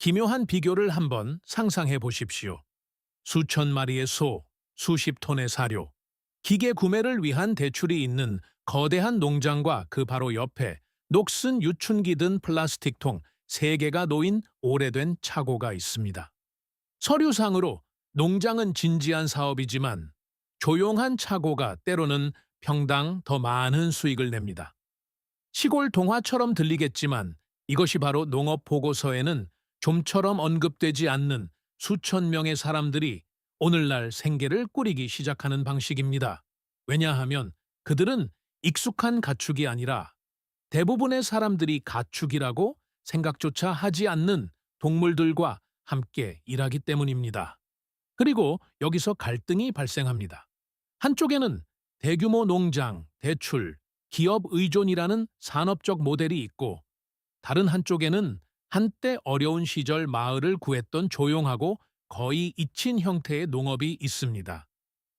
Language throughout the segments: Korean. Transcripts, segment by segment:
기묘한 비교를 한번 상상해 보십시오. 수천 마리의 소, 수십 톤의 사료, 기계 구매를 위한 대출이 있는 거대한 농장과 그 바로 옆에 녹슨 유춘기 든 플라스틱통 3개가 놓인 오래된 차고가 있습니다. 서류상으로 농장은 진지한 사업이지만 조용한 차고가 때로는 평당 더 많은 수익을 냅니다. 시골 동화처럼 들리겠지만 이것이 바로 농업 보고서에는 좀처럼 언급되지 않는 수천 명의 사람들이 오늘날 생계를 꾸리기 시작하는 방식입니다. 왜냐하면 그들은 익숙한 가축이 아니라 대부분의 사람들이 가축이라고 생각조차 하지 않는 동물들과 함께 일하기 때문입니다. 그리고 여기서 갈등이 발생합니다. 한쪽에는 대규모 농장, 대출, 기업 의존이라는 산업적 모델이 있고 다른 한쪽에는 한때 어려운 시절 마을을 구했던 조용하고 거의 잊힌 형태의 농업이 있습니다.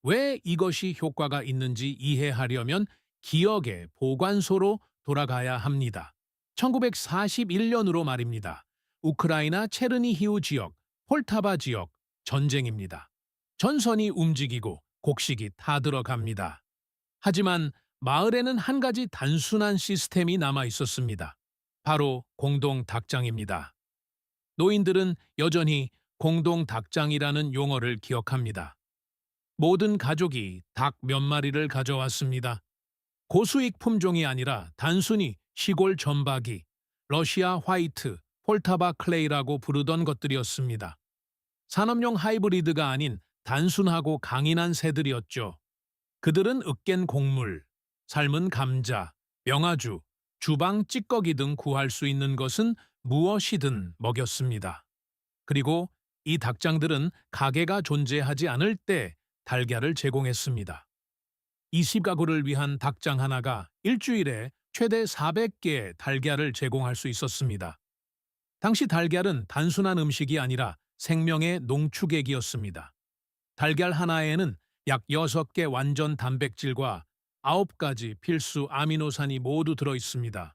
왜 이것이 효과가 있는지 이해하려면 기억의 보관소로 돌아가야 합니다. 1941년으로 말입니다. 우크라이나 체르니히우 지역, 폴타바 지역, 전쟁입니다. 전선이 움직이고 곡식이 타들어갑니다. 하지만 마을에는 한 가지 단순한 시스템이 남아 있었습니다. 바로 공동 닭장입니다. 노인들은 여전히 공동 닭장이라는 용어를 기억합니다. 모든 가족이 닭 몇 마리를 가져왔습니다. 고수익 품종이 아니라 단순히 시골 점박이, 러시아 화이트, 폴타바 클레이라고 부르던 것들이었습니다. 산업용 하이브리드가 아닌 단순하고 강인한 새들이었죠. 그들은 으깬 곡물, 삶은 감자, 명아주, 주방 찌꺼기 등 구할 수 있는 것은 무엇이든 먹였습니다. 그리고 이 닭장들은 가게가 존재하지 않을 때 달걀을 제공했습니다. 20가구를 위한 닭장 하나가 일주일에 최대 400개의 달걀을 제공할 수 있었습니다. 당시 달걀은 단순한 음식이 아니라 생명의 농축액이었습니다. 달걀 하나에는 약 6개 완전 단백질과 9가지 필수 아미노산이 모두 들어 있습니다.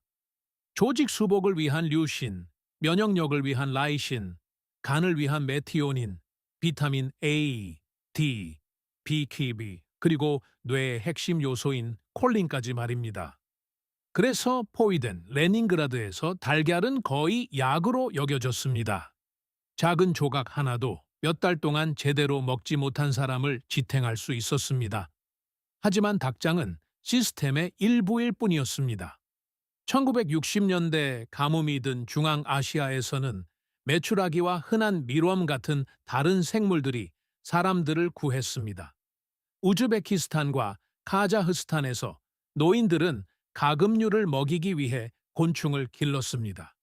조직 수복을 위한 류신, 면역력을 위한 라이신, 간을 위한 메티오닌, 비타민 A, D, BKB, 그리고 뇌의 핵심 요소인 콜린까지 말입니다. 그래서 포위된 레닌그라드에서 달걀은 거의 약으로 여겨졌습니다. 작은 조각 하나도 몇 달 동안 제대로 먹지 못한 사람을 지탱할 수 있었습니다. 하지만 닭장은 시스템의 일부일 뿐이었습니다. 1960년대 가뭄이 든 중앙아시아에서는 메추라기와 흔한 밀웜 같은 다른 생물들이 사람들을 구했습니다. 우즈베키스탄과 카자흐스탄에서 노인들은 가금류를 먹이기 위해 곤충을 길렀습니다.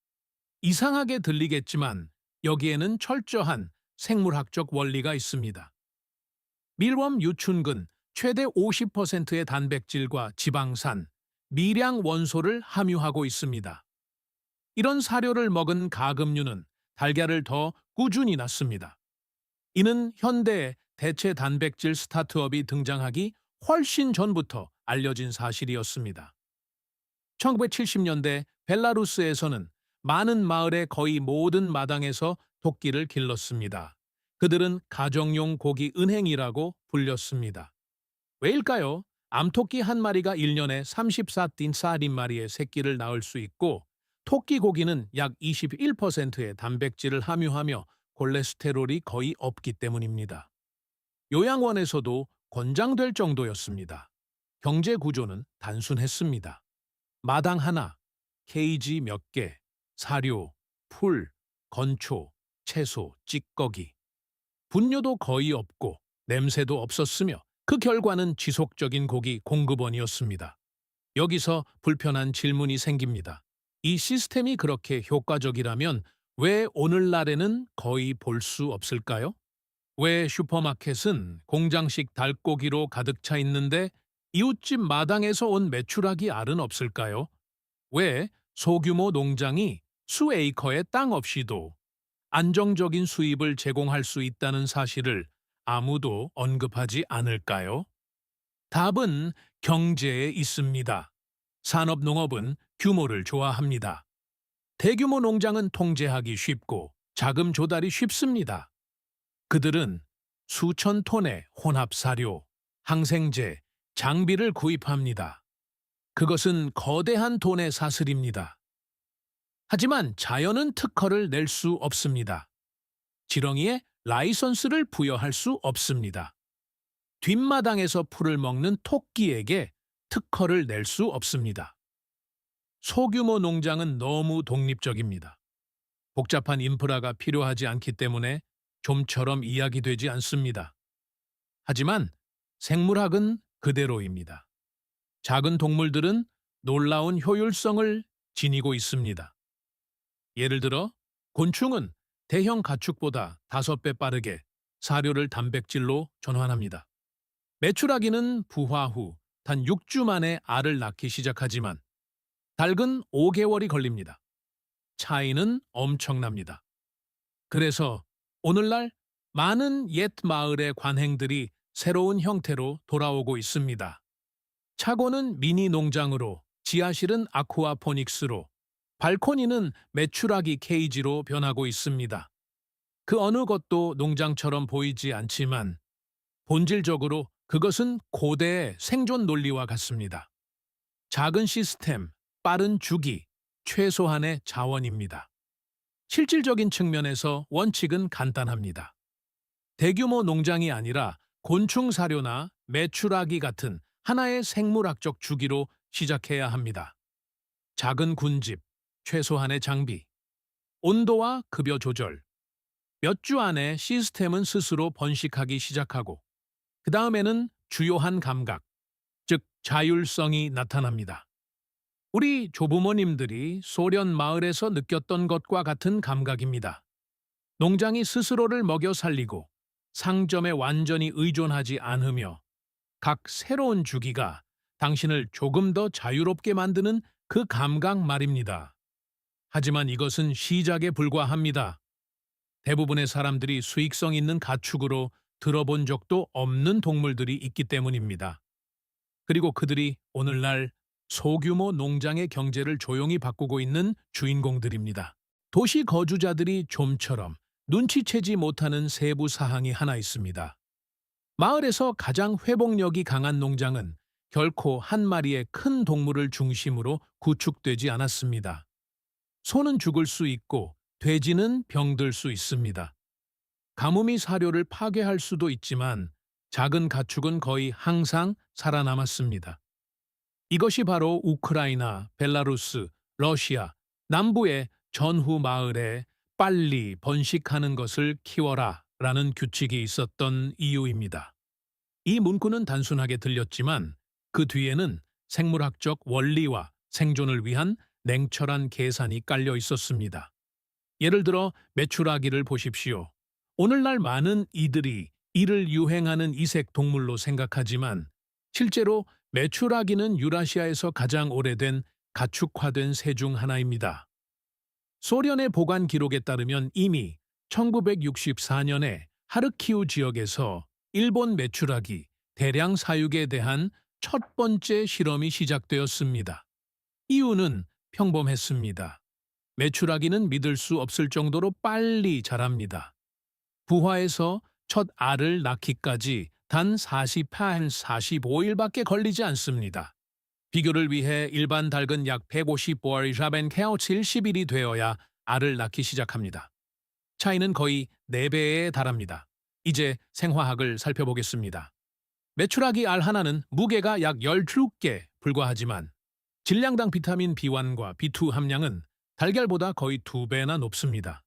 이상하게 들리겠지만 여기에는 철저한 생물학적 원리가 있습니다. 밀웜 유춘근 최대 50%의 단백질과 지방산, 미량 원소를 함유하고 있습니다. 이런 사료를 먹은 가금류는 달걀을 더 꾸준히 낳습니다. 이는 현대의 대체 단백질 스타트업이 등장하기 훨씬 전부터 알려진 사실이었습니다. 1970년대 벨라루스에서는 많은 마을의 거의 모든 마당에서 토끼를 길렀습니다. 그들은 가정용 고기 은행이라고 불렸습니다. 왜일까요? 암토끼 한 마리가 1년에 34띠 새끼를 낳을 수 있고 토끼 고기는 약 21%의 단백질을 함유하며 콜레스테롤이 거의 없기 때문입니다. 요양원에서도 권장될 정도였습니다. 경제 구조는 단순했습니다. 마당 하나, 케이지 몇 개, 사료, 풀, 건초, 채소, 찌꺼기. 분뇨도 거의 없고 냄새도 없었으며 그 결과는 지속적인 고기 공급원이었습니다. 여기서 불편한 질문이 생깁니다. 이 시스템이 그렇게 효과적이라면 왜 오늘날에는 거의 볼 수 없을까요? 왜 슈퍼마켓은 공장식 닭고기로 가득 차 있는데 이웃집 마당에서 온 메추라기 알은 없을까요? 왜 소규모 농장이 수에이커의 땅 없이도 안정적인 수입을 제공할 수 있다는 사실을 아무도 언급하지 않을까요? 답은 경제에 있습니다. 산업농업은 규모를 좋아합니다. 대규모 농장은 통제하기 쉽고 자금 조달이 쉽습니다. 그들은 수천 톤의 혼합 사료, 항생제, 장비를 구입합니다. 그것은 거대한 돈의 사슬입니다. 하지만 자연은 특허를 낼 수 없습니다. 지렁이에 라이선스를 부여할 수 없습니다. 뒷마당에서 풀을 먹는 토끼에게 특허를 낼 수 없습니다. 소규모 농장은 너무 독립적입니다. 복잡한 인프라가 필요하지 않기 때문에 좀처럼 이야기되지 않습니다. 하지만 생물학은 그대로입니다. 작은 동물들은 놀라운 효율성을 지니고 있습니다. 예를 들어 곤충은 대형 가축보다 5배 빠르게 사료를 단백질로 전환합니다. 메추라기는 부화 후 단 6주 만에 알을 낳기 시작하지만 닭은 5개월이 걸립니다. 차이는 엄청납니다. 그래서 오늘날 많은 옛 마을의 관행들이 새로운 형태로 돌아오고 있습니다. 차고는 미니 농장으로, 지하실은 아쿠아포닉스로, 발코니는 메추라기 케이지로 변하고 있습니다. 그 어느 것도 농장처럼 보이지 않지만 본질적으로 그것은 고대의 생존 논리와 같습니다. 작은 시스템, 빠른 주기, 최소한의 자원입니다. 실질적인 측면에서 원칙은 간단합니다. 대규모 농장이 아니라 곤충 사료나 메추라기 같은 하나의 생물학적 주기로 시작해야 합니다. 작은 군집, 최소한의 장비, 온도와 급여 조절. 몇 주 안에 시스템은 스스로 번식하기 시작하고 그 다음에는 주요한 감각, 즉 자율성이 나타납니다. 우리 조부모님들이 소련 마을에서 느꼈던 것과 같은 감각입니다. 농장이 스스로를 먹여 살리고 상점에 완전히 의존하지 않으며 각 새로운 주기가 당신을 조금 더 자유롭게 만드는 그 감각 말입니다. 하지만 이것은 시작에 불과합니다. 대부분의 사람들이 수익성 있는 가축으로 들어본 적도 없는 동물들이 있기 때문입니다. 그리고 그들이 오늘날 소규모 농장의 경제를 조용히 바꾸고 있는 주인공들입니다. 도시 거주자들이 좀처럼 눈치채지 못하는 세부 사항이 하나 있습니다. 마을에서 가장 회복력이 강한 농장은 결코 한 마리의 큰 동물을 중심으로 구축되지 않았습니다. 소는 죽을 수 있고 돼지는 병들 수 있습니다. 가뭄이 사료를 파괴할 수도 있지만 작은 가축은 거의 항상 살아남았습니다. 이것이 바로 우크라이나, 벨라루스, 러시아, 남부의 전후 마을에 빨리 번식하는 것을 키워라 라는 규칙이 있었던 이유입니다. 이 문구는 단순하게 들렸지만 그 뒤에는 생물학적 원리와 생존을 위한 냉철한 계산이 깔려 있었습니다. 예를 들어 메추라기를 보십시오. 오늘날 많은 이들이 이를 유행하는 이색 동물로 생각하지만 실제로 메추라기는 유라시아에서 가장 오래된 가축화된 새 중 하나입니다. 소련의 보관 기록에 따르면 이미 1964년에 하르키우 지역에서 일본 메추라기 대량 사육에 대한 첫 번째 실험이 시작되었습니다. 이유는 평범했습니다. 메추라기는 믿을 수 없을 정도로 빨리 자랍니다. 부화에서 첫 알을 낳기까지 단 45일밖에 걸리지 않습니다. 비교를 위해 일반 닭은 약 150월, 샤벤케어 70일이 되어야 알을 낳기 시작합니다. 차이는 거의 4배에 달합니다. 이제 생화학을 살펴보겠습니다. 메추라기 알 하나는 무게가 약 12개 불과하지만 질량당 비타민 B1과 B2 함량은 달걀보다 거의 2배나 높습니다.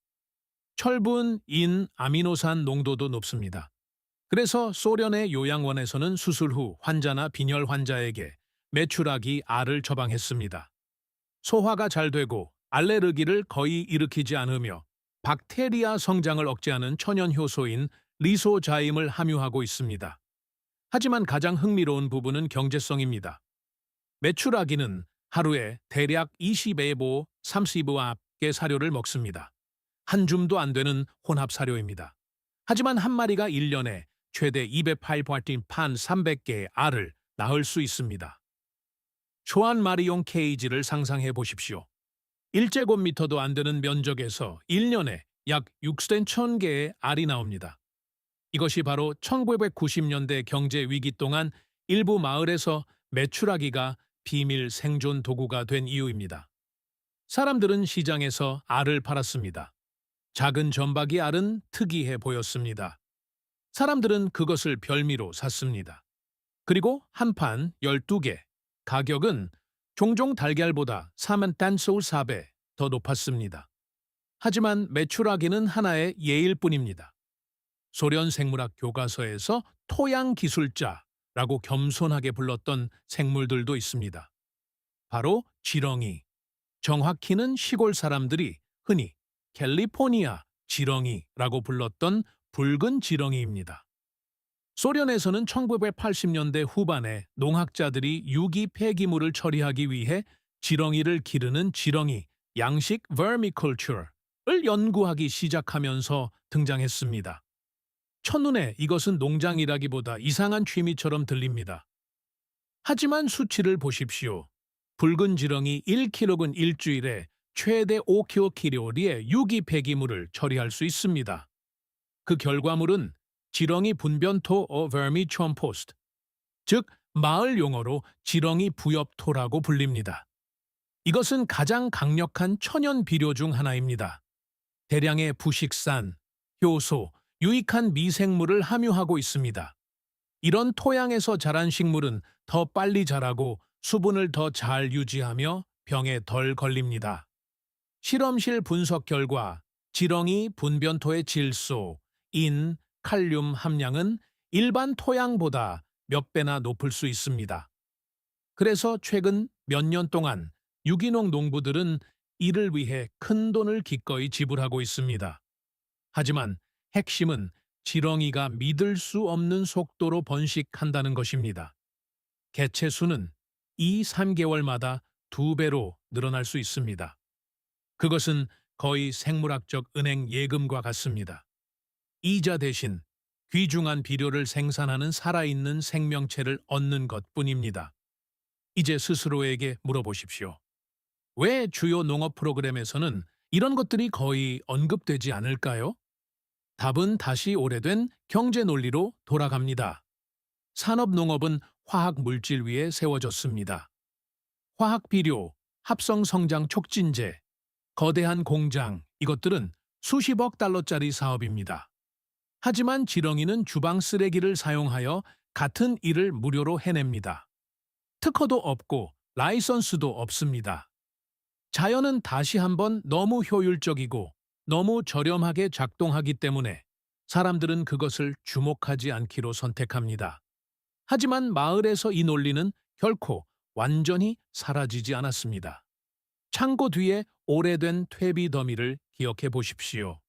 철분, 인, 아미노산 농도도 높습니다. 그래서 소련의 요양원에서는 수술 후 환자나 빈혈 환자에게 메추라기 알을 처방했습니다. 소화가 잘 되고 알레르기를 거의 일으키지 않으며 박테리아 성장을 억제하는 천연 효소인 리소자임을 함유하고 있습니다. 하지만 가장 흥미로운 부분은 경제성입니다. 메추라기는 하루에 대략 20에보 30개 사료를 먹습니다. 한 줌도 안 되는 혼합 사료입니다. 하지만 한 마리가 1년에 최대 208판 300개의 알을 낳을 수 있습니다. 초안 마리용 케이지를 상상해 보십시오. 1제곱미터도 안 되는 면적에서 1년에 약 6,1,000개의 알이 나옵니다. 이것이 바로 1990년대 경제 위기 동안 일부 마을에서 메추라기가 비밀 생존 도구가 된 이유입니다. 사람들은 시장에서 알을 팔았습니다. 작은 점박이 알은 특이해 보였습니다. 사람들은 그것을 별미로 샀습니다. 그리고 한 판 12개. 가격은 종종 달걀보다 3.4배 더 높았습니다. 하지만 메추라기는 하나의 예일 뿐입니다. 소련 생물학 교과서에서 토양 기술자라고 겸손하게 불렀던 생물들도 있습니다. 바로 지렁이. 정확히는 시골 사람들이 흔히 캘리포니아 지렁이라고 불렀던 붉은 지렁이입니다. 소련에서는 1980년대 후반에 농학자들이 유기 폐기물을 처리하기 위해 지렁이를 기르는 지렁이 양식 vermiculture을 연구하기 시작하면서 등장했습니다. 첫눈에 이것은 농장이라기보다 이상한 취미처럼 들립니다. 하지만 수치를 보십시오. 붉은 지렁이 1kg은 일주일에 최대 5kg의 유기 폐기물을 처리할 수 있습니다. 그 결과물은 지렁이 분변토 vermicompost, 즉 마을 용어로 지렁이 부엽토라고 불립니다. 이것은 가장 강력한 천연 비료 중 하나입니다. 대량의 부식산, 효소, 유익한 미생물을 함유하고 있습니다. 이런 토양에서 자란 식물은 더 빨리 자라고 수분을 더 잘 유지하며 병에 덜 걸립니다. 실험실 분석 결과 지렁이 분변토의 질소, 인, 칼륨 함량은 일반 토양보다 몇 배나 높을 수 있습니다. 그래서 최근 몇 년 동안 유기농 농부들은 이를 위해 큰 돈을 기꺼이 지불하고 있습니다. 하지만 핵심은 지렁이가 믿을 수 없는 속도로 번식한다는 것입니다. 개체 수는 2~3개월마다 2배로 늘어날 수 있습니다. 그것은 거의 생물학적 은행 예금과 같습니다. 이자 대신 귀중한 비료를 생산하는 살아있는 생명체를 얻는 것뿐입니다. 이제 스스로에게 물어보십시오. 왜 주요 농업 프로그램에서는 이런 것들이 거의 언급되지 않을까요? 답은 다시 오래된 경제 논리로 돌아갑니다. 산업농업은 화학 물질 위에 세워졌습니다. 화학 비료, 합성 성장 촉진제, 거대한 공장, 이것들은 수십억 달러짜리 사업입니다. 하지만 지렁이는 주방 쓰레기를 사용하여 같은 일을 무료로 해냅니다. 특허도 없고 라이선스도 없습니다. 자연은 다시 한번 너무 효율적이고 너무 저렴하게 작동하기 때문에 사람들은 그것을 주목하지 않기로 선택합니다. 하지만 마을에서 이 논리는 결코 완전히 사라지지 않았습니다. 창고 뒤에 오래된 퇴비 더미를 기억해 보십시오.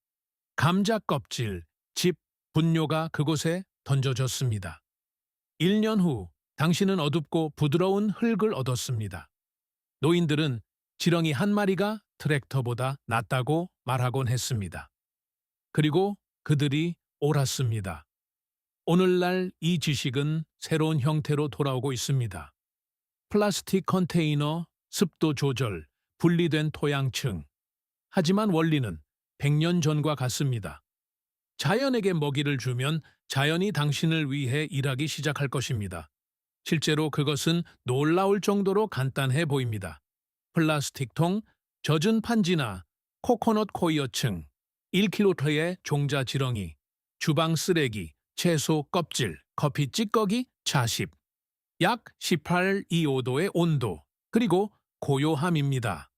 감자 껍질, 집, 분뇨가 그곳에 던져졌습니다. 1년 후 당신은 어둡고 부드러운 흙을 얻었습니다. 노인들은 지렁이 한 마리가 트랙터보다 낫다고 말하곤 했습니다. 그리고 그들이 옳았습니다. 오늘날 이 지식은 새로운 형태로 돌아오고 있습니다. 플라스틱 컨테이너, 습도 조절, 분리된 토양층. 하지만 원리는 100년 전과 같습니다. 자연에게 먹이를 주면 자연이 당신을 위해 일하기 시작할 것입니다. 실제로 그것은 놀라울 정도로 간단해 보입니다. 플라스틱통, 젖은 판지나 코코넛 코이어층, 1kg의 종자 지렁이, 주방 쓰레기, 채소 껍질, 커피 찌꺼기, 차십, 약 18~25도의 온도, 그리고 고요함입니다.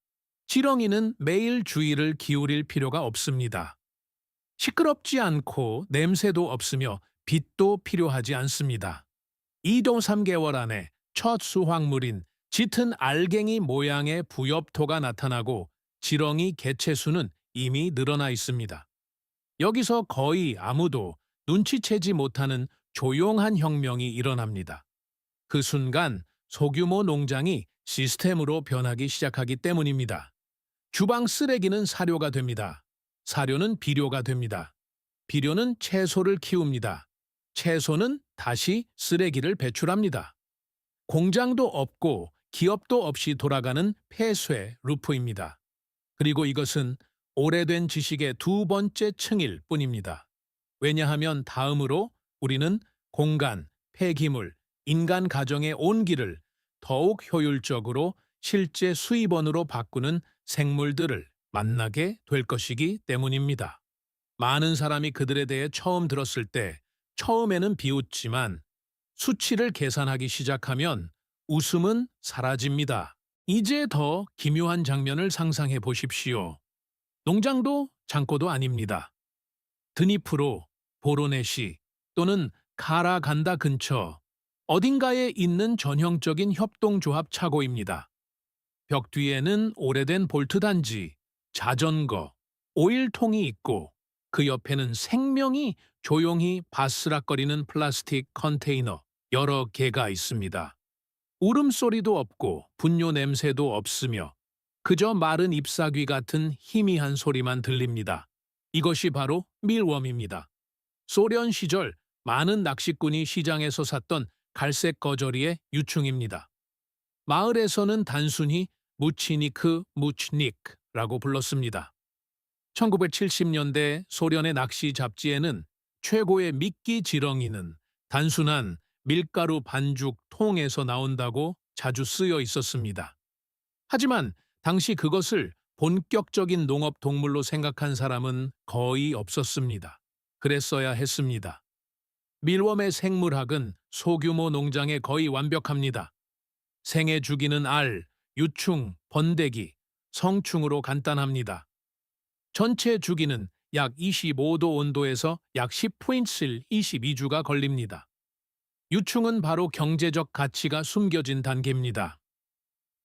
지렁이는 매일 주의를 기울일 필요가 없습니다. 시끄럽지 않고 냄새도 없으며 빛도 필요하지 않습니다. 2~3개월 안에 첫 수확물인 짙은 알갱이 모양의 부엽토가 나타나고 지렁이 개체 수는 이미 늘어나 있습니다. 여기서 거의 아무도 눈치채지 못하는 조용한 혁명이 일어납니다. 그 순간 소규모 농장이 시스템으로 변하기 시작하기 때문입니다. 주방 쓰레기는 사료가 됩니다. 사료는 비료가 됩니다. 비료는 채소를 키웁니다. 채소는 다시 쓰레기를 배출합니다. 공장도 없고 기업도 없이 돌아가는 폐쇄 루프입니다. 그리고 이것은 오래된 지식의 두 번째 층일 뿐입니다. 왜냐하면 다음으로 우리는 공간, 폐기물, 인간 가정의 온기를 더욱 효율적으로 실제 수입원으로 바꾸는 생물들을 만나게 될 것이기 때문입니다. 많은 사람이 그들에 대해 처음 들었을 때 처음에는 비웃지만 수치를 계산하기 시작하면 웃음은 사라집니다. 이제 더 기묘한 장면을 상상해 보십시오. 농장도 창고도 아닙니다. 드니프로, 보로네시 또는 카라간다 근처 어딘가에 있는 전형적인 협동조합 차고입니다. 벽 뒤에는 오래된 볼트 단지, 자전거, 오일통이 있고 그 옆에는 생명이 조용히 바스락거리는 플라스틱 컨테이너 여러 개가 있습니다. 울음소리도 없고 분뇨 냄새도 없으며 그저 마른 잎사귀 같은 희미한 소리만 들립니다. 이것이 바로 밀웜입니다. 소련 시절 많은 낚시꾼이 시장에서 샀던 갈색 거저리의 유충입니다. 마을에서는 단순히 무치니크 무치닉라고 불렀습니다. 1970년대 소련의 낚시 잡지에는 최고의 미끼 지렁이는 단순한 밀가루 반죽 통에서 나온다고 자주 쓰여 있었습니다. 하지만 당시 그것을 본격적인 농업 동물로 생각한 사람은 거의 없었습니다. 그랬어야 했습니다. 밀웜의 생물학은 소규모 농장에 거의 완벽합니다. 생애 주기는 알, 유충, 번데기, 성충으로 간단합니다. 전체 주기는 약 25도 온도에서 약 10포인트 22주가 걸립니다. 유충은 바로 경제적 가치가 숨겨진 단계입니다.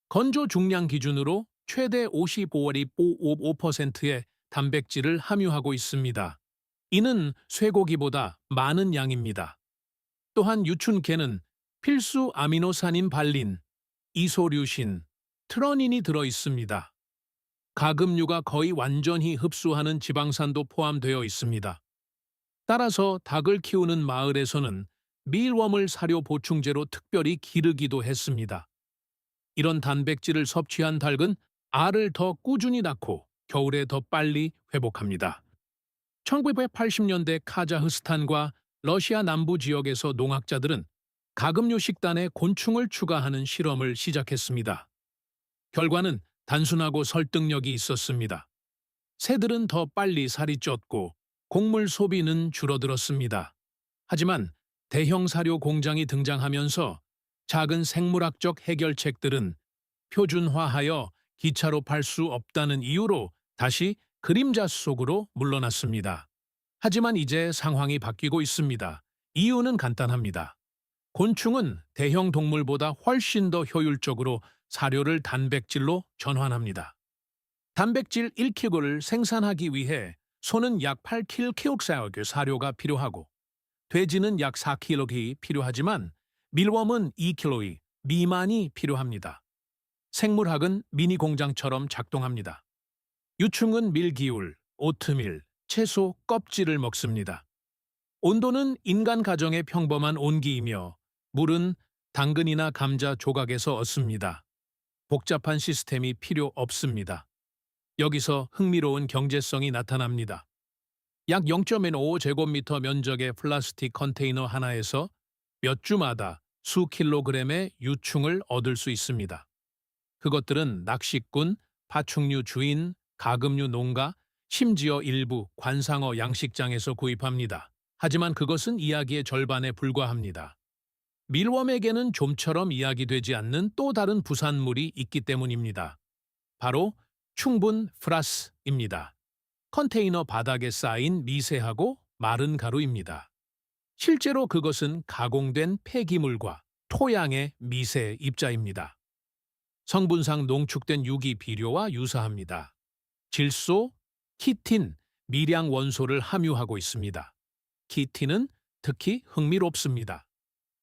건조 중량 기준으로 최대 55.55%의 단백질을 함유하고 있습니다. 이는 쇠고기보다 많은 양입니다. 또한 유춘캐는 필수 아미노산인 발린, 이소류신, 트러닌이 들어 있습니다. 가금류가 거의 완전히 흡수하는 지방산도 포함되어 있습니다. 따라서 닭을 키우는 마을에서는 밀웜을 사료 보충제로 특별히 기르기도 했습니다. 이런 단백질을 섭취한 닭은 알을 더 꾸준히 낳고 겨울에 더 빨리 회복합니다. 1980년대 카자흐스탄과 러시아 남부 지역에서 농학자들은 가금류 식단에 곤충을 추가하는 실험을 시작했습니다. 결과는 단순하고 설득력이 있었습니다. 새들은 더 빨리 살이 쪘고 곡물 소비는 줄어들었습니다. 하지만 대형 사료 공장이 등장하면서 작은 생물학적 해결책들은 표준화하여 기차로 팔 수 없다는 이유로 다시 그림자 속으로 물러났습니다. 하지만 이제 상황이 바뀌고 있습니다. 이유는 간단합니다. 곤충은 대형 동물보다 훨씬 더 효율적으로 사료를 단백질로 전환합니다. 단백질 1kg를 생산하기 위해 소는 약 8kg 사료가 필요하고 돼지는 약 4kg이 필요하지만 밀웜은 2kg 미만이 필요합니다. 생물학은 미니 공장처럼 작동합니다. 유충은 밀기울, 오트밀, 채소 껍질을 먹습니다. 온도는 인간 가정의 평범한 온기이며 물은 당근이나 감자 조각에서 얻습니다. 복잡한 시스템이 필요 없습니다. 여기서 흥미로운 경제성이 나타납니다. 약 0.5제곱미터 면적의 플라스틱 컨테이너 하나에서 몇 주마다 수 킬로그램의 유충을 얻을 수 있습니다. 그것들은 낚시꾼, 파충류 주인, 가금류 농가, 심지어 일부 관상어 양식장에서 구입합니다. 하지만 그것은 이야기의 절반에 불과합니다. 밀웜에게는 좀처럼 이야기되지 않는 또 다른 부산물이 있기 때문입니다. 바로 충분 플러스입니다. 컨테이너 바닥에 쌓인 미세하고 마른 가루입니다. 실제로 그것은 가공된 폐기물과 토양의 미세 입자입니다. 성분상 농축된 유기 비료와 유사합니다. 질소, 키틴, 미량 원소를 함유하고 있습니다. 키틴은 특히 흥미롭습니다.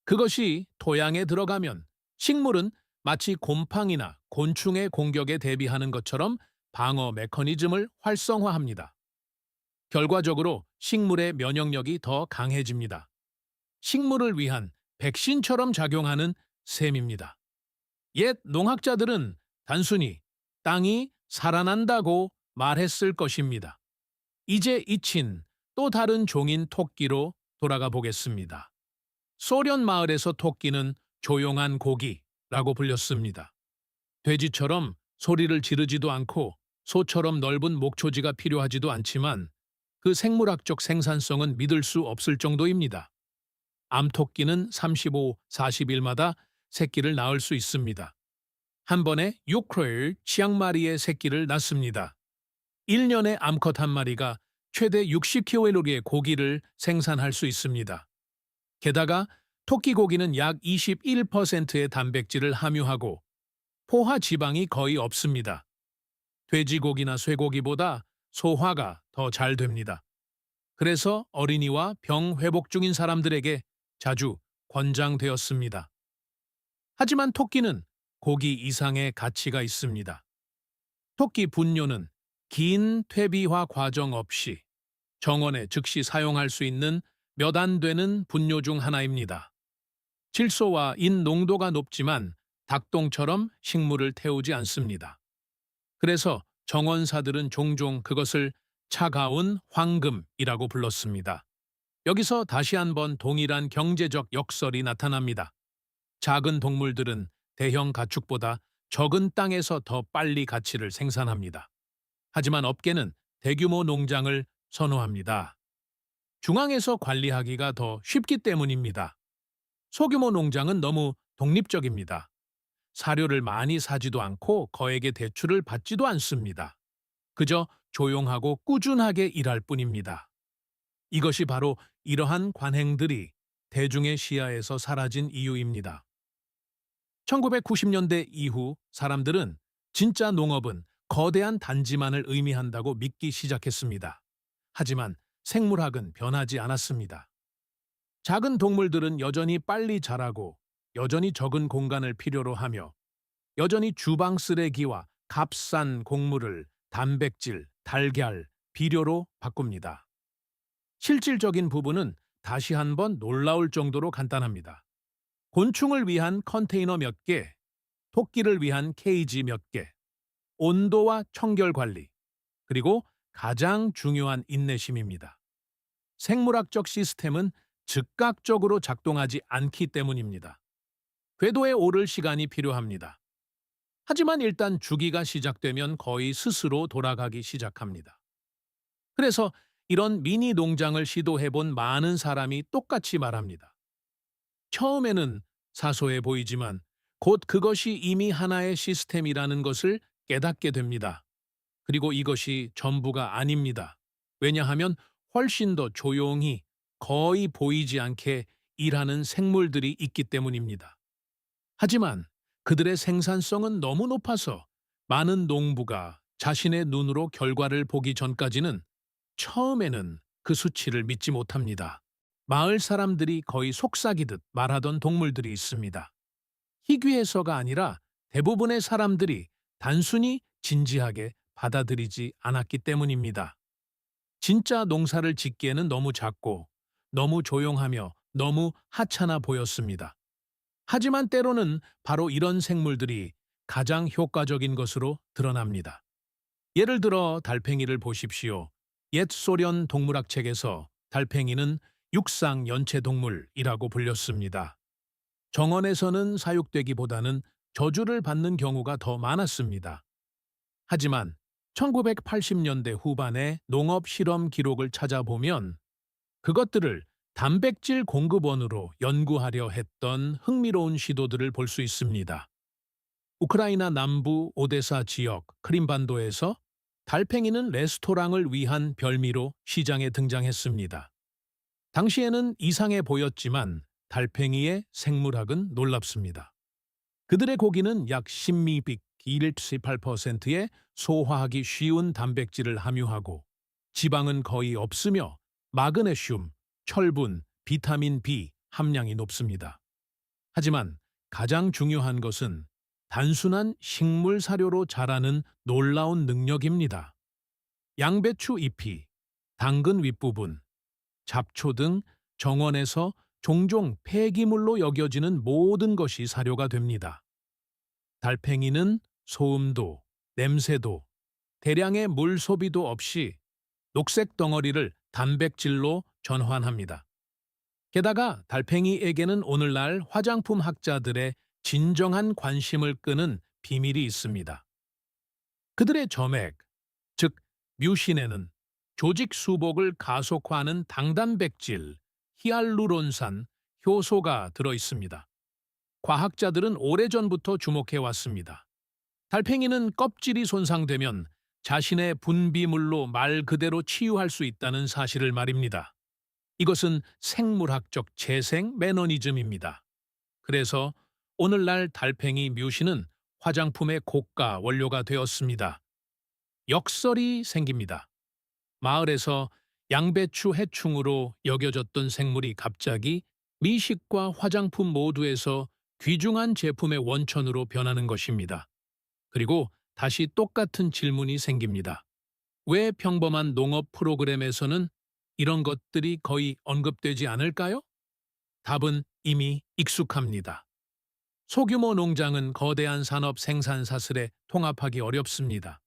그것이 토양에 들어가면 식물은 마치 곰팡이나 곤충의 공격에 대비하는 것처럼 방어 메커니즘을 활성화합니다. 결과적으로 식물의 면역력이 더 강해집니다. 식물을 위한 백신처럼 작용하는 셈입니다. 옛 농학자들은 단순히 땅이 살아난다고 말했을 것입니다. 이제 잊힌 또 다른 종인 토끼로 돌아가 보겠습니다. 소련 마을에서 토끼는 조용한 고기라고 불렸습니다. 돼지처럼 소리를 지르지도 않고 소처럼 넓은 목초지가 필요하지도 않지만 그 생물학적 생산성은 믿을 수 없을 정도입니다. 암토끼는 35, 40일마다 새끼를 낳을 수 있습니다. 한 번에 6크로일 치앙마리의 새끼를 낳습니다. 1년에 암컷 한 마리가 최대 60kg의 고기를 생산할 수 있습니다. 게다가 토끼 고기는 약 21%의 단백질을 함유하고 포화 지방이 거의 없습니다. 돼지고기나 쇠고기보다 소화가 더 잘 됩니다. 그래서 어린이와 병 회복 중인 사람들에게 자주 권장되었습니다. 하지만 토끼는 고기 이상의 가치가 있습니다. 토끼 분뇨는 긴 퇴비화 과정 없이 정원에 즉시 사용할 수 있는 몇 안 되는 분뇨 중 하나입니다. 질소와 인 농도가 높지만 닭똥처럼 식물을 태우지 않습니다. 그래서 정원사들은 종종 그것을 차가운 황금이라고 불렀습니다. 여기서 다시 한번 동일한 경제적 역설이 나타납니다. 작은 동물들은 대형 가축보다 적은 땅에서 더 빨리 가치를 생산합니다. 하지만 업계는 대규모 농장을 선호합니다. 중앙에서 관리하기가 더 쉽기 때문입니다. 소규모 농장은 너무 독립적입니다. 사료를 많이 사지도 않고 거액의 대출을 받지도 않습니다. 그저 조용하고 꾸준하게 일할 뿐입니다. 이것이 바로 이러한 관행들이 대중의 시야에서 사라진 이유입니다. 1990년대 이후 사람들은 진짜 농업은 거대한 단지만을 의미한다고 믿기 시작했습니다. 하지만 생물학은 변하지 않았습니다. 작은 동물들은 여전히 빨리 자라고 여전히 적은 공간을 필요로 하며 여전히 주방 쓰레기와 값싼 곡물을 단백질, 달걀, 비료로 바꿉니다. 실질적인 부분은 다시 한번 놀라울 정도로 간단합니다. 곤충을 위한 컨테이너 몇 개, 토끼를 위한 케이지 몇 개, 온도와 청결 관리, 그리고 가장 중요한 인내심입니다. 생물학적 시스템은 즉각적으로 작동하지 않기 때문입니다. 궤도에 오를 시간이 필요합니다. 하지만 일단 주기가 시작되면 거의 스스로 돌아가기 시작합니다. 그래서 이런 미니 농장을 시도해본 많은 사람이 똑같이 말합니다. 처음에는 사소해 보이지만 곧 그것이 이미 하나의 시스템이라는 것을 깨닫게 됩니다. 그리고 이것이 전부가 아닙니다. 왜냐하면 훨씬 더 조용히 거의 보이지 않게 일하는 생물들이 있기 때문입니다. 하지만 그들의 생산성은 너무 높아서 많은 농부가 자신의 눈으로 결과를 보기 전까지는 처음에는 그 수치를 믿지 못합니다. 마을 사람들이 거의 속삭이듯 말하던 동물들이 있습니다. 희귀해서가 아니라 대부분의 사람들이 단순히 진지하게 받아들이지 않았기 때문입니다. 진짜 농사를 짓기에는 너무 작고 너무 조용하며 너무 하찮아 보였습니다. 하지만 때로는 바로 이런 생물들이 가장 효과적인 것으로 드러납니다. 예를 들어 달팽이를 보십시오. 옛 소련 동물학 책에서 달팽이는 육상 연체 동물이라고 불렸습니다. 정원에서는 사육되기보다는 저주를 받는 경우가 더 많았습니다. 하지만 1980년대 후반의 농업 실험 기록을 찾아보면 그것들을 단백질 공급원으로 연구하려 했던 흥미로운 시도들을 볼 수 있습니다. 우크라이나 남부 오데사 지역 크림반도에서 달팽이는 레스토랑을 위한 별미로 시장에 등장했습니다. 당시에는 이상해 보였지만 달팽이의 생물학은 놀랍습니다. 그들의 고기는 약 10미빅 18%의 소화하기 쉬운 단백질을 함유하고 지방은 거의 없으며 마그네슘, 철분, 비타민 B 함량이 높습니다. 하지만 가장 중요한 것은 단순한 식물 사료로 자라는 놀라운 능력입니다. 양배추 잎이, 당근 윗부분, 잡초 등 정원에서 종종 폐기물로 여겨지는 모든 것이 사료가 됩니다. 달팽이는 소음도, 냄새도, 대량의 물 소비도 없이 녹색 덩어리를 단백질로 전환합니다. 게다가 달팽이에게는 오늘날 화장품 학자들의 진정한 관심을 끄는 비밀이 있습니다. 그들의 점액, 즉 뮤신에는 조직 수복을 가속화하는 당단백질, 히알루론산, 효소가 들어 있습니다. 과학자들은 오래전부터 주목해 왔습니다. 달팽이는 껍질이 손상되면 자신의 분비물로 말 그대로 치유할 수 있다는 사실을 말입니다. 이것은 생물학적 재생 매너니즘입니다. 그래서 오늘날 달팽이 뮤신은 화장품의 고가 원료가 되었습니다. 역설이 생깁니다. 마을에서 양배추 해충으로 여겨졌던 생물이 갑자기 미식과 화장품 모두에서 귀중한 제품의 원천으로 변하는 것입니다. 그리고 다시 똑같은 질문이 생깁니다. 왜 평범한 농업 프로그램에서는 이런 것들이 거의 언급되지 않을까요? 답은 이미 익숙합니다. 소규모 농장은 거대한 산업 생산 사슬에 통합하기 어렵습니다.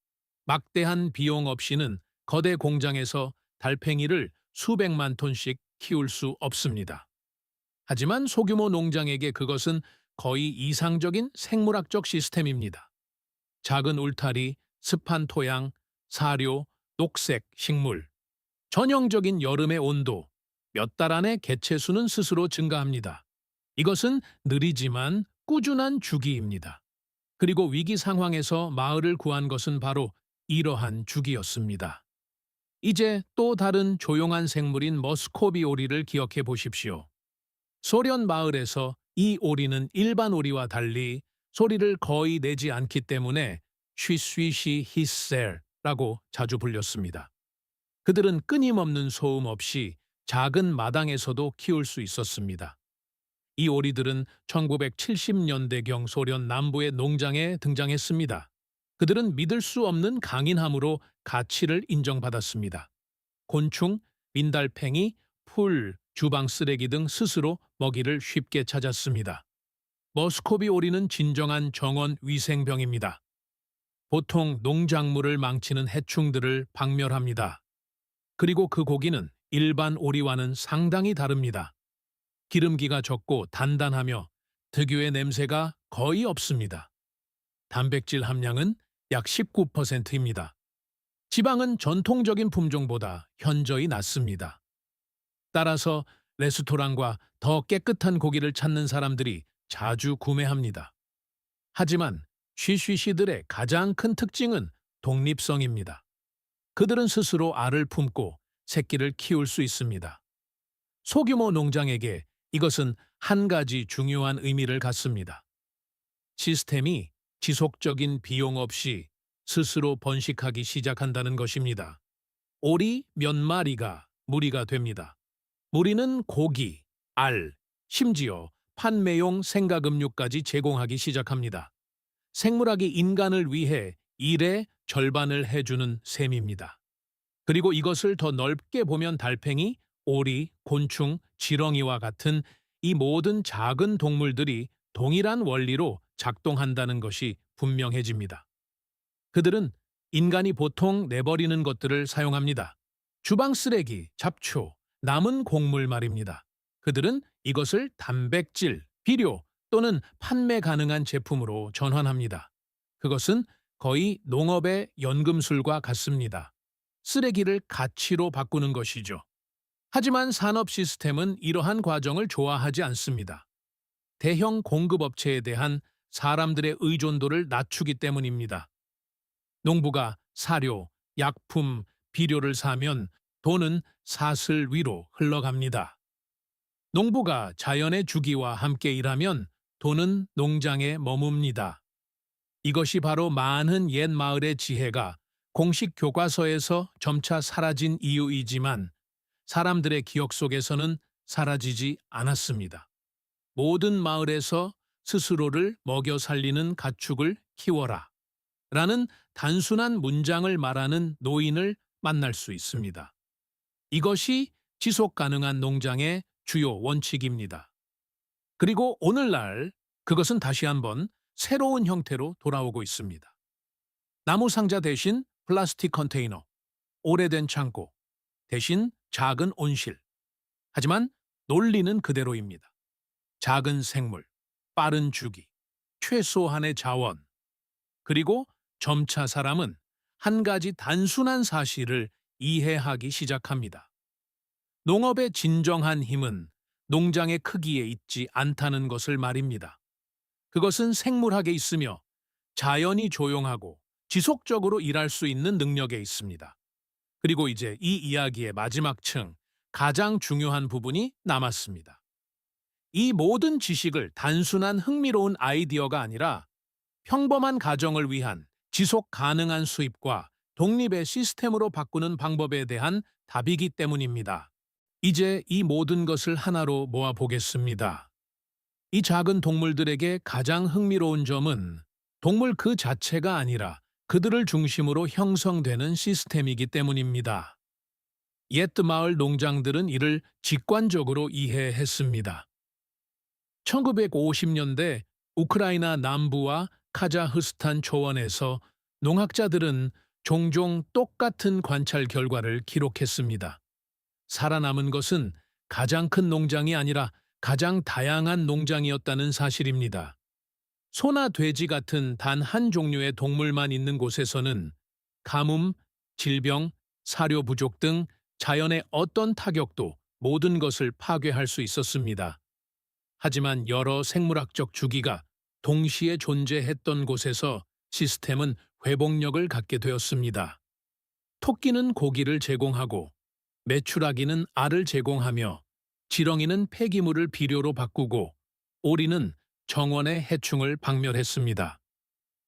막대한 비용 없이는 거대 공장에서 달팽이를 수백만 톤씩 키울 수 없습니다. 하지만 소규모 농장에게 그것은 거의 이상적인 생물학적 시스템입니다. 작은 울타리, 습한 토양, 사료, 녹색 식물, 전형적인 여름의 온도, 몇 달 안에 개체 수는 스스로 증가합니다. 이것은 느리지만 꾸준한 주기입니다. 그리고 위기 상황에서 마을을 구한 것은 바로 이러한 주기였습니다. 이제 또 다른 조용한 생물인 머스코비 오리를 기억해 보십시오. 소련 마을에서 이 오리는 일반 오리와 달리 소리를 거의 내지 않기 때문에 쉬쉬시 히셀라고 자주 불렸습니다. 그들은 끊임없는 소음 없이 작은 마당에서도 키울 수 있었습니다. 이 오리들은 1970년대경 소련 남부의 농장에 등장했습니다. 그들은 믿을 수 없는 강인함으로 가치를 인정받았습니다. 곤충, 민달팽이, 풀, 주방 쓰레기 등 스스로 먹이를 쉽게 찾았습니다. 머스코비 오리는 진정한 정원 위생병입니다. 보통 농작물을 망치는 해충들을 박멸합니다. 그리고 그 고기는 일반 오리와는 상당히 다릅니다. 기름기가 적고 단단하며 특유의 냄새가 거의 없습니다. 단백질 함량은 약 19%입니다. 지방은 전통적인 품종보다 현저히 낮습니다. 따라서 레스토랑과 더 깨끗한 고기를 찾는 사람들이 자주 구매합니다. 하지만 쉬쉬시들의 가장 큰 특징은 독립성입니다. 그들은 스스로 알을 품고 새끼를 키울 수 있습니다. 소규모 농장에게 이것은 한 가지 중요한 의미를 갖습니다. 시스템이 지속적인 비용 없이 스스로 번식하기 시작한다는 것입니다. 오리 몇 마리가 무리가 됩니다. 무리는 고기, 알, 심지어 판매용 생가금류까지 제공하기 시작합니다. 생물학이 인간을 위해 일의 절반을 해주는 셈입니다. 그리고 이것을 더 넓게 보면 달팽이, 오리, 곤충, 지렁이와 같은 이 모든 작은 동물들이 동일한 원리로 작동한다는 것이 분명해집니다. 그들은 인간이 보통 내버리는 것들을 사용합니다. 주방 쓰레기, 잡초, 남은 곡물 말입니다. 그들은 이것을 단백질, 비료 또는 판매 가능한 제품으로 전환합니다. 그것은 거의 농업의 연금술과 같습니다. 쓰레기를 가치로 바꾸는 것이죠. 하지만 산업 시스템은 이러한 과정을 좋아하지 않습니다. 대형 공급업체에 대한 사람들의 의존도를 낮추기 때문입니다. 농부가 사료, 약품, 비료를 사면 돈은 사슬 위로 흘러갑니다. 농부가 자연의 주기와 함께 일하면 돈은 농장에 머뭅니다. 이것이 바로 많은 옛 마을의 지혜가 공식 교과서에서 점차 사라진 이유이지만 사람들의 기억 속에서는 사라지지 않았습니다. 모든 마을에서 스스로를 먹여 살리는 가축을 키워라 라는 단순한 문장을 말하는 노인을 만날 수 있습니다. 이것이 지속 가능한 농장의 주요 원칙입니다. 그리고 오늘날 그것은 다시 한번 새로운 형태로 돌아오고 있습니다. 나무 상자 대신 플라스틱 컨테이너, 오래된 창고, 대신 작은 온실. 하지만 논리는 그대로입니다. 작은 생물, 빠른 주기, 최소한의 자원. 그리고 점차 사람은 한 가지 단순한 사실을 이해하기 시작합니다. 농업의 진정한 힘은 농장의 크기에 있지 않다는 것을 말입니다. 그것은 생물학에 있으며 자연이 조용하고 지속적으로 일할 수 있는 능력에 있습니다. 그리고 이제 이 이야기의 마지막 층, 가장 중요한 부분이 남았습니다. 이 모든 지식을 단순한 흥미로운 아이디어가 아니라 평범한 가정을 위한 지속 가능한 수입과 독립의 시스템으로 바꾸는 방법에 대한 답이기 때문입니다. 이제 이 모든 것을 하나로 모아보겠습니다. 이 작은 동물들에게 가장 흥미로운 점은 동물 그 자체가 아니라 그들을 중심으로 형성되는 시스템이기 때문입니다. 옛 마을 농장들은 이를 직관적으로 이해했습니다. 1950년대 우크라이나 남부와 카자흐스탄 초원에서 농학자들은 종종 똑같은 관찰 결과를 기록했습니다. 살아남은 것은 가장 큰 농장이 아니라 가장 다양한 농장이었다는 사실입니다. 소나 돼지 같은 단 한 종류의 동물만 있는 곳에서는 가뭄, 질병, 사료 부족 등 자연의 어떤 타격도 모든 것을 파괴할 수 있었습니다. 하지만 여러 생물학적 주기가 동시에 존재했던 곳에서 시스템은 회복력을 갖게 되었습니다. 토끼는 고기를 제공하고, 메추라기는 알을 제공하며, 지렁이는 폐기물을 비료로 바꾸고, 오리는 정원의 해충을 박멸했습니다.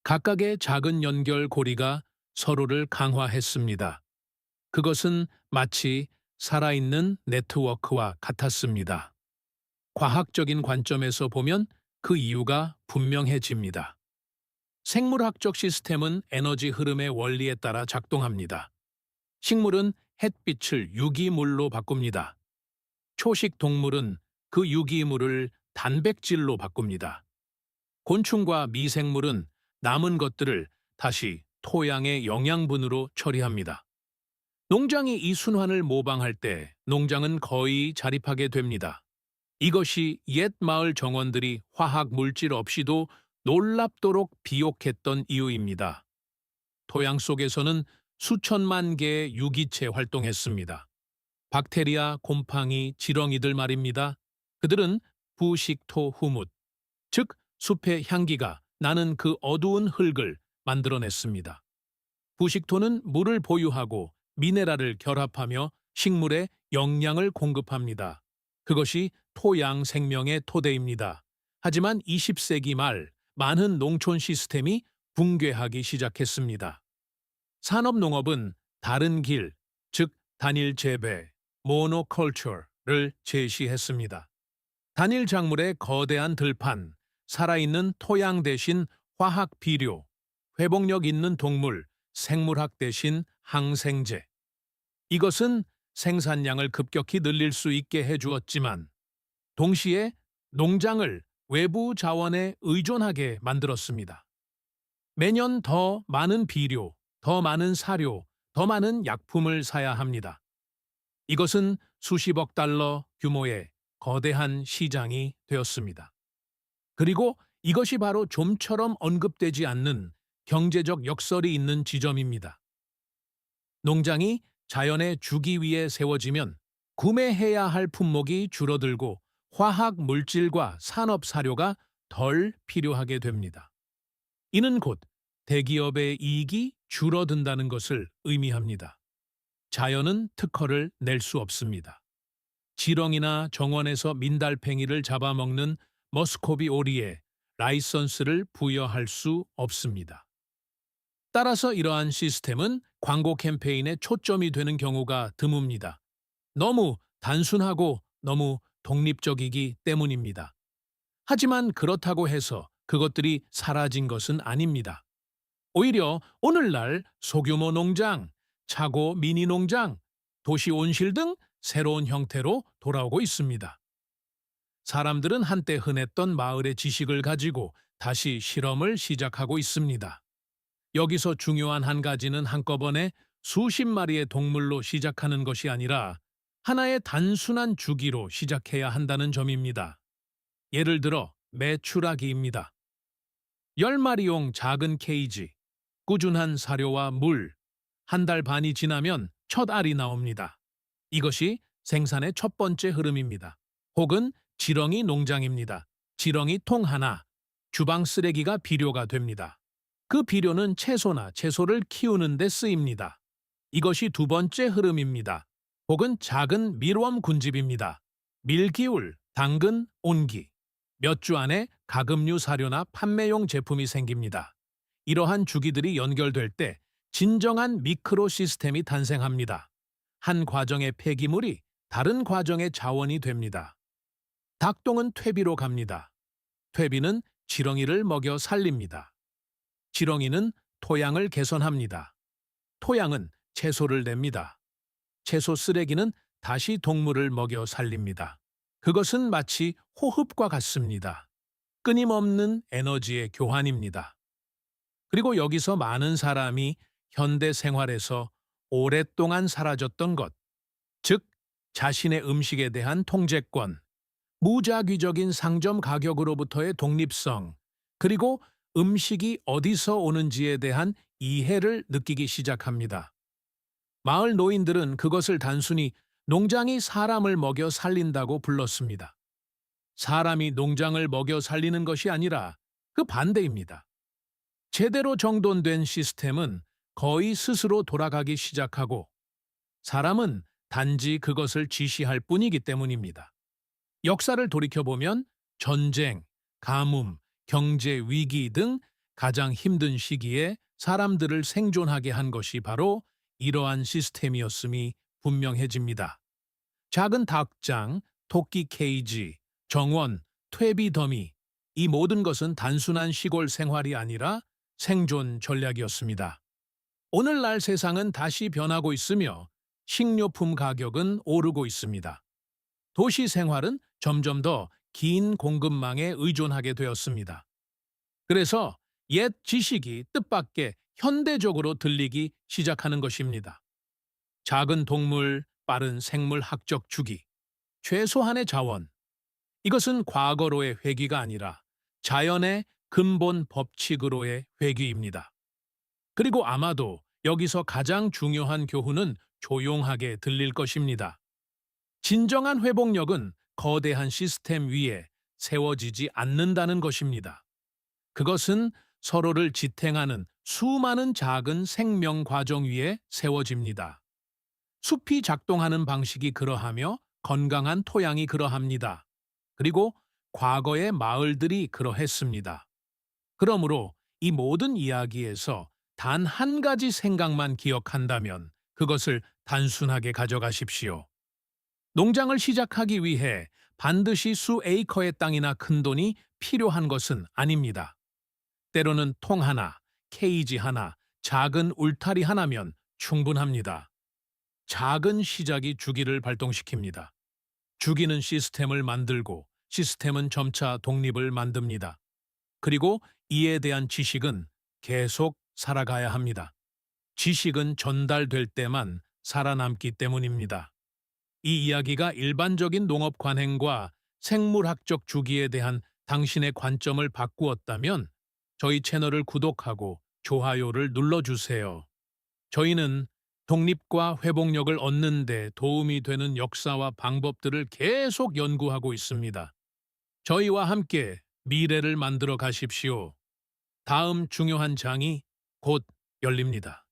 각각의 작은 연결고리가 서로를 강화했습니다. 그것은 마치 살아있는 네트워크와 같았습니다. 과학적인 관점에서 보면 그 이유가 분명해집니다. 생물학적 시스템은 에너지 흐름의 원리에 따라 작동합니다. 식물은 햇빛을 유기물로 바꿉니다. 초식 동물은 그 유기물을 단백질로 바꿉니다. 곤충과 미생물은 남은 것들을 다시 토양의 영양분으로 처리합니다. 농장이 이 순환을 모방할 때 농장은 거의 자립하게 됩니다. 이것이 옛 마을 정원들이 화학 물질 없이도 놀랍도록 비옥했던 이유입니다. 토양 속에서는 수천만 개의 유기체 활동했습니다. 박테리아, 곰팡이, 지렁이들 말입니다. 그들은 부식토 후뭇, 즉 숲의 향기가 나는 그 어두운 흙을 만들어냈습니다. 부식토는 물을 보유하고 미네랄을 결합하며 식물에 영양을 공급합니다. 그것이 토양 생명의 토대입니다. 하지만 20세기 말 많은 농촌 시스템이 붕괴하기 시작했습니다. 산업농업은 다른 길, 즉 단일 재배, 모노컬처를 제시했습니다. 단일 작물의 거대한 들판, 살아있는 토양 대신 화학 비료, 회복력 있는 동물, 생물학 대신 항생제. 이것은 생산량을 급격히 늘릴 수 있게 해주었지만 동시에 농장을 외부 자원에 의존하게 만들었습니다. 매년 더 많은 비료, 더 많은 사료, 더 많은 약품을 사야 합니다. 이것은 수십억 달러 규모의 거대한 시장이 되었습니다. 그리고 이것이 바로 좀처럼 언급되지 않는 경제적 역설이 있는 지점입니다. 농장이 자연의 주기 위에 세워지면 구매해야 할 품목이 줄어들고 화학 물질과 산업 사료가 덜 필요하게 됩니다. 이는 곧 대기업의 이익이 줄어든다는 것을 의미합니다. 자연은 특허를 낼 수 없습니다. 지렁이나 정원에서 민달팽이를 잡아먹는 머스코비 오리에 라이선스를 부여할 수 없습니다. 따라서 이러한 시스템은 광고 캠페인에 초점이 되는 경우가 드뭅니다. 너무 단순하고 너무 독립적이기 때문입니다. 하지만 그렇다고 해서 그것들이 사라진 것은 아닙니다. 오히려 오늘날 소규모 농장, 차고 미니 농장, 도시 온실 등 새로운 형태로 돌아오고 있습니다. 사람들은 한때 흔했던 마을의 지식을 가지고 다시 실험을 시작하고 있습니다. 여기서 중요한 한 가지는 한꺼번에 수십 마리의 동물로 시작하는 것이 아니라 하나의 단순한 주기로 시작해야 한다는 점입니다. 예를 들어 메추라기입니다. 10마리용 작은 케이지, 꾸준한 사료와 물, 한 달 반이 지나면 첫 알이 나옵니다. 이것이 생산의 첫 번째 흐름입니다. 혹은 지렁이 농장입니다. 지렁이 통 하나, 주방 쓰레기가 비료가 됩니다. 그 비료는 채소나 채소를 키우는 데 쓰입니다. 이것이 두 번째 흐름입니다. 혹은 작은 밀웜 군집입니다. 밀기울, 당근, 온기. 몇 주 안에 가금류 사료나 판매용 제품이 생깁니다. 이러한 주기들이 연결될 때 진정한 미크로 시스템이 탄생합니다. 한 과정의 폐기물이 다른 과정의 자원이 됩니다. 닭똥은 퇴비로 갑니다. 퇴비는 지렁이를 먹여 살립니다. 지렁이는 토양을 개선합니다. 토양은 채소를 냅니다. 채소 쓰레기는 다시 동물을 먹여 살립니다. 그것은 마치 호흡과 같습니다. 끊임없는 에너지의 교환입니다. 그리고 여기서 많은 사람이 현대 생활에서 오랫동안 사라졌던 것, 즉 자신의 음식에 대한 통제권, 무작위적인 상점 가격으로부터의 독립성, 그리고 음식이 어디서 오는지에 대한 이해를 느끼기 시작합니다. 마을 노인들은 그것을 단순히 농장이 사람을 먹여 살린다고 불렀습니다. 사람이 농장을 먹여 살리는 것이 아니라 그 반대입니다. 제대로 정돈된 시스템은 거의 스스로 돌아가기 시작하고 사람은 단지 그것을 지시할 뿐이기 때문입니다. 역사를 돌이켜보면 전쟁, 가뭄, 경제 위기 등 가장 힘든 시기에 사람들을 생존하게 한 것이 바로 이러한 시스템이었음이 분명해집니다. 작은 닭장, 토끼 케이지, 정원, 퇴비 더미, 이 모든 것은 단순한 시골 생활이 아니라 생존 전략이었습니다. 오늘날 세상은 다시 변하고 있으며 식료품 가격은 오르고 있습니다. 도시 생활은 점점 더 긴 공급망에 의존하게 되었습니다. 그래서 옛 지식이 뜻밖의 현대적으로 들리기 시작하는 것입니다. 작은 동물, 빠른 생물학적 주기, 최소한의 자원. 이것은 과거로의 회귀가 아니라 자연의 근본 법칙으로의 회귀입니다. 그리고 아마도 여기서 가장 중요한 교훈은 조용하게 들릴 것입니다. 진정한 회복력은 거대한 시스템 위에 세워지지 않는다는 것입니다. 그것은 서로를 지탱하는 수많은 작은 생명 과정 위에 세워집니다. 숲이 작동하는 방식이 그러하며 건강한 토양이 그러합니다. 그리고 과거의 마을들이 그러했습니다. 그러므로 이 모든 이야기에서 단 한 가지 생각만 기억한다면 그것을 단순하게 가져가십시오. 농장을 시작하기 위해 반드시 수 에이커의 땅이나 큰 돈이 필요한 것은 아닙니다. 때로는 통 하나, 케이지 하나, 작은 울타리 하나면 충분합니다. 작은 시작이 주기를 발동시킵니다. 주기는 시스템을 만들고 시스템은 점차 독립을 만듭니다. 그리고 이에 대한 지식은 계속 살아가야 합니다. 지식은 전달될 때만 살아남기 때문입니다. 이 이야기가 일반적인 농업 관행과 생물학적 주기에 대한 당신의 관점을 바꾸었다면 저희 채널을 구독하고 좋아요를 눌러주세요. 저희는 독립과 회복력을 얻는 데 도움이 되는 역사와 방법들을 계속 연구하고 있습니다. 저희와 함께 미래를 만들어 가십시오. 다음 중요한 장이 곧 열립니다.